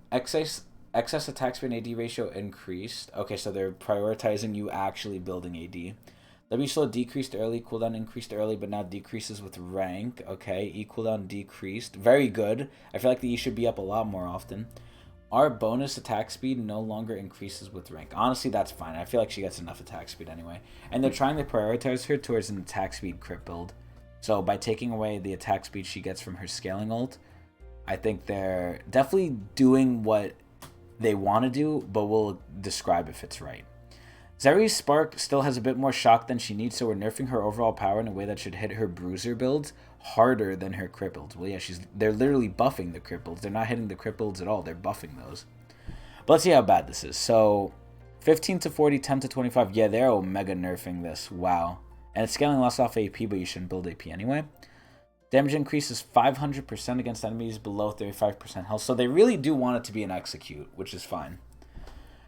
Excess attack speed and AD ratio increased. Okay, so they're prioritizing you actually building AD. W slow decreased early, cooldown increased early, but now decreases with rank. Okay, E cooldown decreased. Very good. I feel like the E should be up a lot more often. Our bonus attack speed no longer increases with rank. Honestly, that's fine. I feel like she gets enough attack speed anyway. And they're trying to prioritize her towards an attack speed crit build. So by taking away the attack speed she gets from her scaling ult, I think they're definitely doing what they want to do, but we'll describe if it's right. Zary's Spark still has a bit more shock than she needs, so we're nerfing her overall power in a way that should hit her bruiser builds harder than her crit builds. Well, yeah, they're literally buffing the crit builds. They're not hitting the crit builds at all. They're buffing those. But let's see how bad this is. So 15 to 40, 10 to 25. Yeah, they're omega nerfing this. Wow. And it's scaling less off AP, but you shouldn't build AP anyway. Damage increases 500% against enemies below 35% health. So they really do want it to be an execute, which is fine.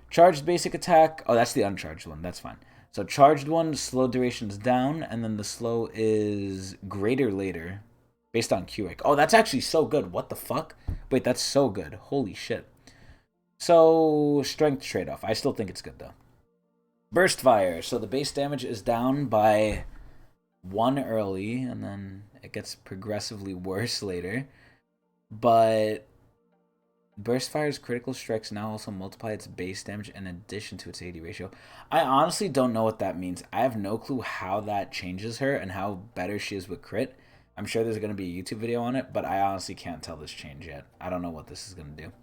Charged basic attack. Oh, that's the uncharged one. That's fine. So charged one, slow duration's down, and then the slow is greater later based on Q rank. Oh, that's actually so good. What the fuck? Wait, that's so good. Holy shit. So strength trade-off. I still think it's good, though. Burst fire. So the base damage is down by 1 early, and then it gets progressively worse later. But Burst Fire's critical strikes now also multiply its base damage in addition to its AD ratio. I honestly don't know what that means. I have no clue how that changes her and how better she is with crit. I'm sure there's going to be a YouTube video on it, but I honestly can't tell this change yet. I don't know what this is going to do.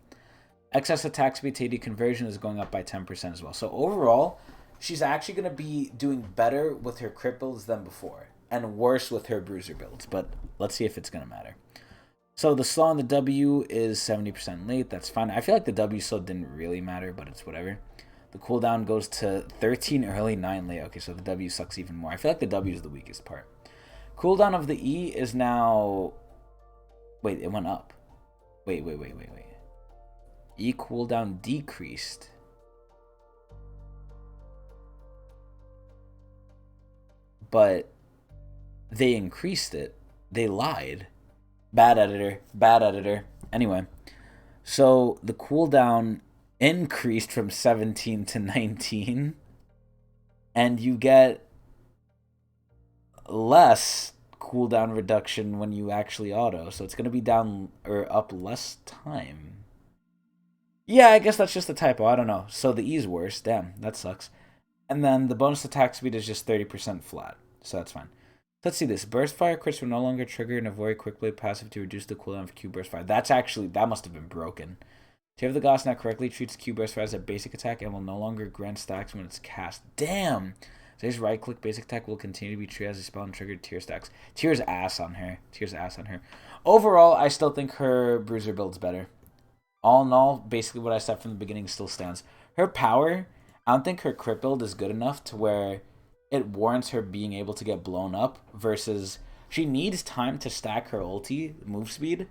Excess attack speed to AD conversion is going up by 10% as well. So overall, she's actually going to be doing better with her crit builds than before, and worse with her bruiser builds, but let's see if it's going to matter. So the slow on the W is 70% late. That's fine. I feel like the W slow didn't really matter, but it's whatever. The cooldown goes to 13 early, 9 late. Okay, so the W sucks even more. I feel like the W is the weakest part. Cooldown of the E is now... Wait, it went up. Wait. E cooldown decreased. But they increased it. They lied. Bad editor. Anyway, so the cooldown increased from 17 to 19, and you get less cooldown reduction when you actually auto. So it's going to be down or up less time. Yeah, I guess that's just a typo. I don't know. So the E's worse. Damn, that sucks. And then the bonus attack speed is just 30% flat. So that's fine. Let's see this. Burst Fire crits will no longer trigger an avoid quick blade passive to reduce the cooldown for Q Burst Fire. That's actually, that must have been broken. Tear of the Gods now correctly treats Q Burst Fire as a basic attack and will no longer grant stacks when it's cast. Damn! Zaya's right click basic attack will continue to be treated as a spell and triggered tier stacks. Tier's ass on her. Overall, I still think her bruiser build's better. All in all, basically what I said from the beginning still stands. Her power, I don't think her crit build is good enough to where it warrants her being able to get blown up, versus she needs time to stack her ulti move speed,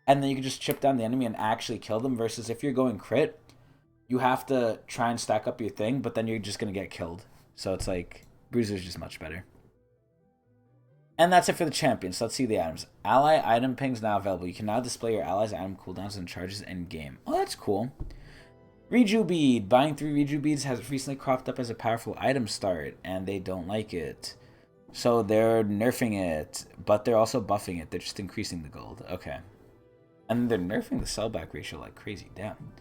and then you can just chip down the enemy and actually kill them, versus if you're going crit, you have to try and stack up your thing, but then you're just going to get killed. So it's like, Bruiser's just much better. And that's it for the champions. So let's see the items. Ally item pings now available. You can now display your allies' item cooldowns and charges in game. Oh, that's cool. Reju Bead. Buying 3 Reju Beads has recently cropped up as a powerful item start, and they don't like it. So they're nerfing it, but they're also buffing it. They're just increasing the gold. Okay. And they're nerfing the sellback ratio like crazy. Damn.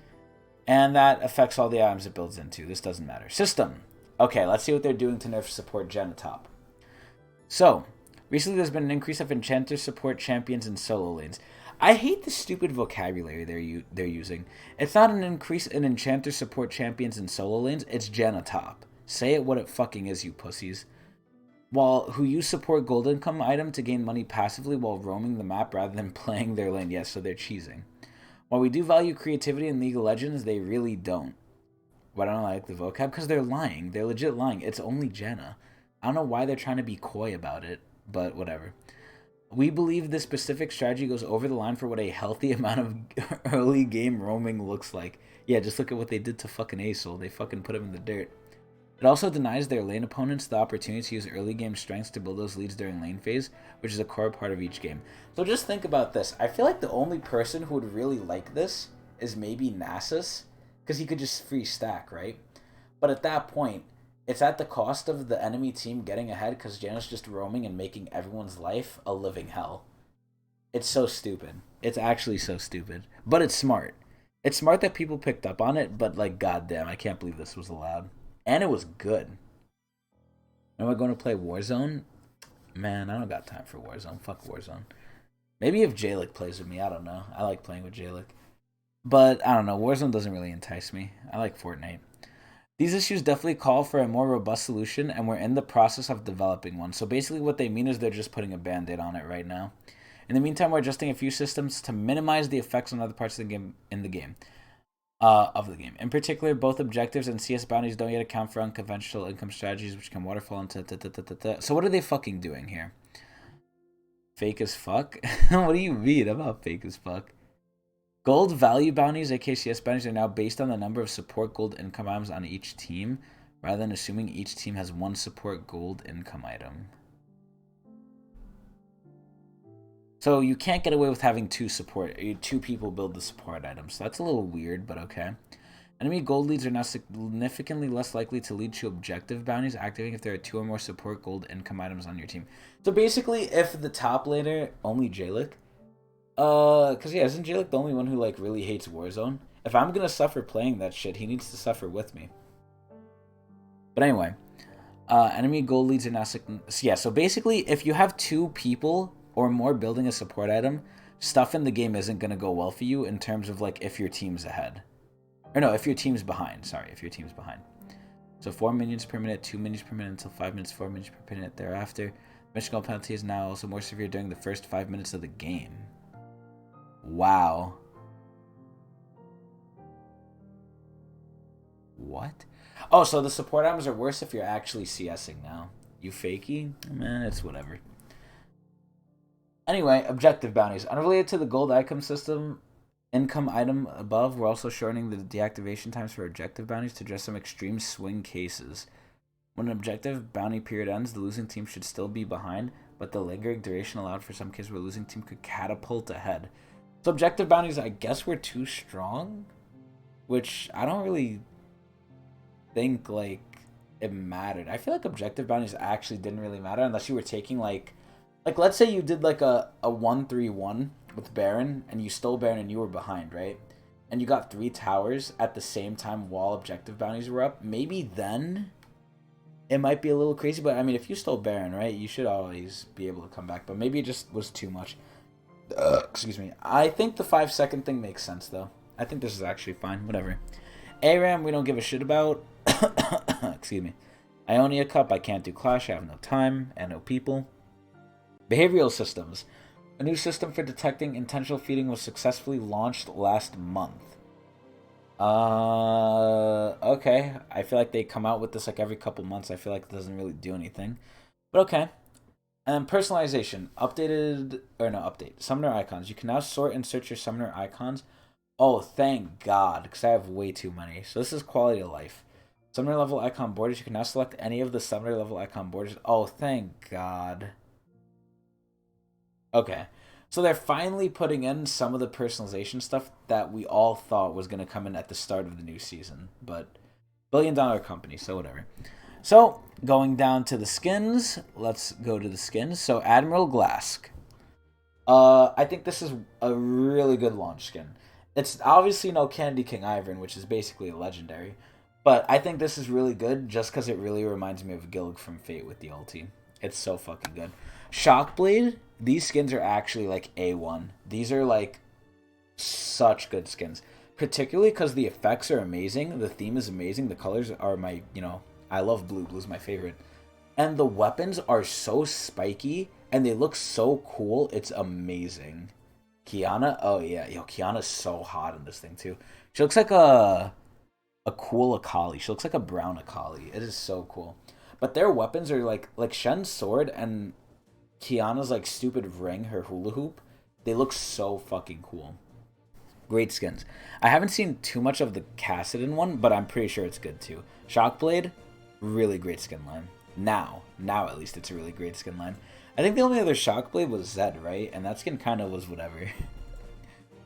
And that affects all the items it builds into. This doesn't matter. System. Okay, let's see what they're doing to nerf support gen top. So, recently there's been an increase of enchanter support champions in solo lanes. I hate the stupid vocabulary they're using. It's not an increase in enchanter support champions in solo lanes, it's gen top. Say it what it fucking is, you pussies. Who use support gold income item to gain money passively while roaming the map rather than playing their lane. Yes, so they're cheesing. While we do value creativity in League of Legends, they really don't. Why don't I like the vocab? Because they're lying. They're legit lying. It's only Jenna. I don't know why they're trying to be coy about it, but whatever. We believe this specific strategy goes over the line for what a healthy amount of early game roaming looks like. Yeah, just look at what they did to fucking Acel. They fucking put him in the dirt. It also denies their lane opponents the opportunity to use early game strengths to build those leads during lane phase, which is a core part of each game. So just think about this. I feel like the only person who would really like this is maybe Nasus, because he could just free stack, right? But at that point, it's at the cost of the enemy team getting ahead because Janna's just roaming and making everyone's life a living hell. It's so stupid. It's actually so stupid. But it's smart. It's smart that people picked up on it, but like, goddamn, I can't believe this was allowed. And it was good. Am I going to play Warzone? Man, I don't got time for Warzone. Fuck Warzone. Maybe if Jalik plays with me, I don't know. I like playing with Jalik. But, I don't know, Warzone doesn't really entice me. I like Fortnite. These issues definitely call for a more robust solution, and we're in the process of developing one. So basically what they mean is they're just putting a band-aid on it right now. In the meantime, we're adjusting a few systems to minimize the effects on other parts of the game. In particular, both objectives and CS bounties don't yet account for unconventional income strategies, which can waterfall into... So what are they fucking doing here? Fake as fuck? What do you mean? I'm not fake as fuck. Gold value bounties, aka CS bounties, are now based on the number of support gold income items on each team, rather than assuming each team has one support gold income item. So you can't get away with having two people build the support items. So that's a little weird, but okay. Enemy gold leads are now significantly less likely to lead to objective bounties activating if there are 2 or more support gold income items on your team. So basically, if the top laner, only Jalik, Cause yeah, isn't Jay like the only one who like really hates Warzone? If I'm gonna suffer playing that shit, he needs to suffer with me. But anyway, enemy gold leads are now yeah. So basically, if you have two people or more building a support item, stuff in the game isn't gonna go well for you in terms of like if your team's ahead, or no, if your team's behind. Sorry, if your team's behind. So 4 minions per minute, 2 minions per minute until 5 minutes, 4 minions per minute thereafter. Mission goal penalty is now also more severe during the first 5 minutes of the game. Wow. What? Oh, so the support items are worse if you're actually CSing now. You fakey? Man, it's whatever. Anyway, objective bounties. Unrelated to the gold icon system, income item above, we're also shortening the deactivation times for objective bounties to address some extreme swing cases. When an objective bounty period ends, the losing team should still be behind, but the lingering duration allowed for some cases where the losing team could catapult ahead. So objective bounties, I guess, were too strong, which I don't really think like it mattered. I feel like objective bounties actually didn't really matter unless you were taking like let's say you did like a 1-3-1 with Baron and you stole Baron and you were behind, right? And you got 3 towers at the same time while objective bounties were up. Maybe then it might be a little crazy, but I mean, if you stole Baron, right, you should always be able to come back. But maybe it just was too much. Excuse me. I think the 5-second thing makes sense, though. I think this is actually fine. Whatever. ARAM, we don't give a shit about. Excuse me. Ionia Cup, I can't do Clash. I have no time and no people. Behavioral systems. A new system for detecting intentional feeding was successfully launched last month. Okay. I feel like they come out with this like every couple months. I feel like it doesn't really do anything. But okay. And then personalization. Updated, or no, update. Summoner icons. You can now sort and search your summoner icons. Oh, thank God, because I have way too many. So this is quality of life. Summoner level icon borders. You can now select any of the summoner level icon borders. Oh, thank God. Okay. So they're finally putting in some of the personalization stuff that we all thought was going to come in at the start of the new season. But $1 billion company, so whatever. So, going down to the skins. Let's go to the skins. So, Admiral Glask. I think this is a really good launch skin. It's obviously no Candy King Ivern, which is basically a legendary. But I think this is really good just because it really reminds me of Gilg from Fate with the ulti. It's so fucking good. Shockblade, these skins are actually like A1. These are like such good skins. Particularly because the effects are amazing. The theme is amazing. The colors are my, I love blue. Blue's my favorite. And the weapons are so spiky and they look so cool. It's amazing. Kiana, oh yeah. Yo, Kiana's so hot in this thing too. She looks like a cool Akali. She looks like a brown Akali. It is so cool. But their weapons are like Shen's sword and Kiana's like stupid ring, her hula hoop. They look so fucking cool. Great skins. I haven't seen too much of the Cassidon one, but I'm pretty sure it's good too. Shockblade, really great skin line. Now at least it's a really great skin line. I think the only other Shockblade was Zed, right? And that skin kind of was whatever.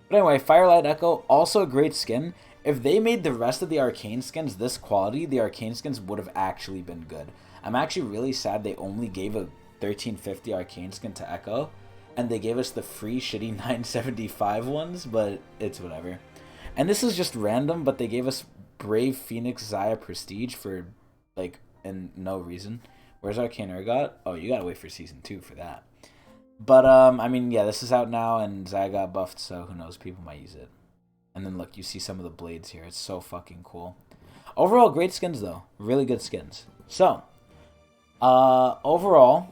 But anyway, Firelight Echo, also a great skin. If they made the rest of the Arcane skins this quality, the Arcane skins would have actually been good. I'm actually really sad they only gave a 1350 Arcane skin to Echo, and they gave us the free shitty 975 ones, but it's whatever. And this is just random, but they gave us Brave Phoenix Zaya Prestige for, like, and no reason. Where's Arcane Urgot? Oh, you gotta wait for Season 2 for that. But, I mean, yeah, this is out now, and Zaya got buffed, so who knows, people might use it. And then look, you see some of the blades here. It's so fucking cool. Overall, great skins though. Really good skins. So, overall,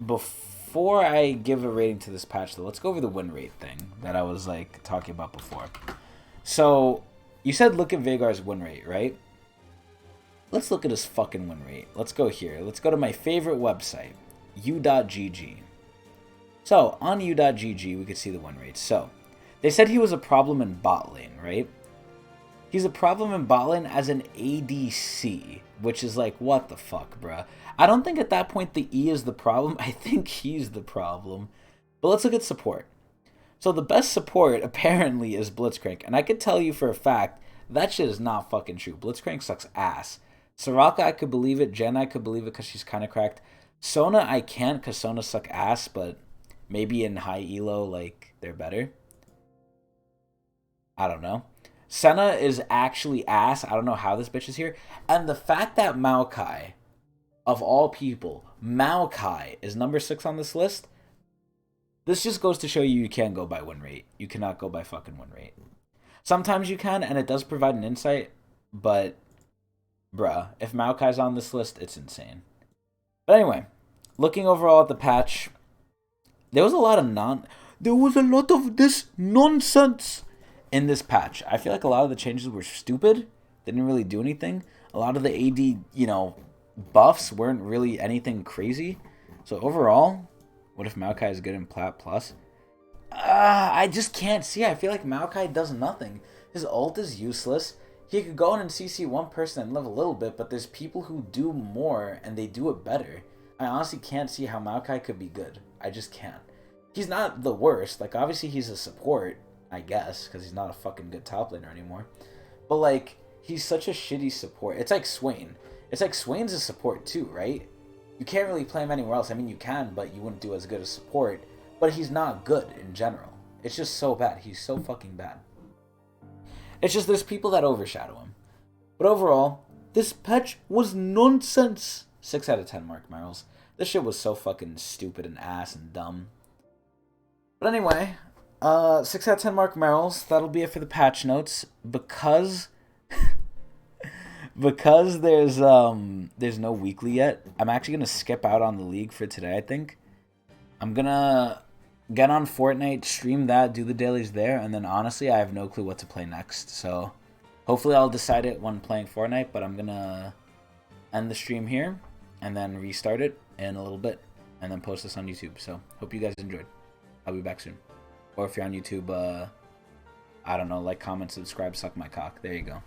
before I give a rating to this patch though, let's go over the win rate thing that I was like talking about before. So, you said look at Vegar's win rate, right? Let's look at his fucking win rate. Let's go here. Let's go to my favorite website, u.gg. So, on u.gg, we could see the win rate. So, they said he was a problem in bot lane, right? He's a problem in bot lane as an ADC, which is like, what the fuck, bruh? I don't think at that point the E is the problem. I think he's the problem. But let's look at support. So the best support, apparently, is Blitzcrank. And I could tell you for a fact, that shit is not fucking true. Blitzcrank sucks ass. Soraka, I could believe it. Jen, I could believe it because she's kind of cracked. Sona, I can't because Sona suck ass, but Maybe in high elo, like, they're better. I don't know. Senna is actually ass. I don't know how this bitch is here. And the fact that Maokai, of all people, Maokai is number 6 on this list, this just goes to show you can't go by win rate. You cannot go by fucking win rate. Sometimes you can, and it does provide an insight, but, bruh, if Maokai's on this list, it's insane. But anyway, looking overall at the patch, there was a lot of this nonsense in this patch. I feel like a lot of the changes were stupid. They didn't really do anything. A lot of the AD, buffs weren't really anything crazy. So overall, what if Maokai is good in Plat Plus? I just can't see. I feel like Maokai does nothing. His ult is useless. He could go in and CC one person and live a little bit, but there's people who do more and they do it better. I honestly can't see how Maokai could be good. I just can't. He's not the worst. Like, obviously he's a support, I guess, because he's not a fucking good top laner anymore. But, like, he's such a shitty support. It's like Swain. It's like Swain's a support too, right? You can't really play him anywhere else. I mean, you can, but you wouldn't do as good as support. But he's not good in general. It's just so bad. He's so fucking bad. It's just there's people that overshadow him. But overall, this patch was nonsense. 6 out of 10 marc merrills. This shit was so fucking stupid and ass and dumb. But anyway, 6 out of 10 marc merrills. That'll be it for the patch notes. Because there's no weekly yet, I'm actually gonna skip out on the league for today, I think. I'm gonna get on Fortnite, stream that, do the dailies there, and then honestly I have no clue what to play next. So hopefully I'll decide it when playing Fortnite, but I'm gonna end the stream here and then restart it in a little bit and then post this on YouTube. So hope you guys enjoyed. I'll be back soon. Or if you're on YouTube, I don't know, like, comment, subscribe, suck my cock. There you go.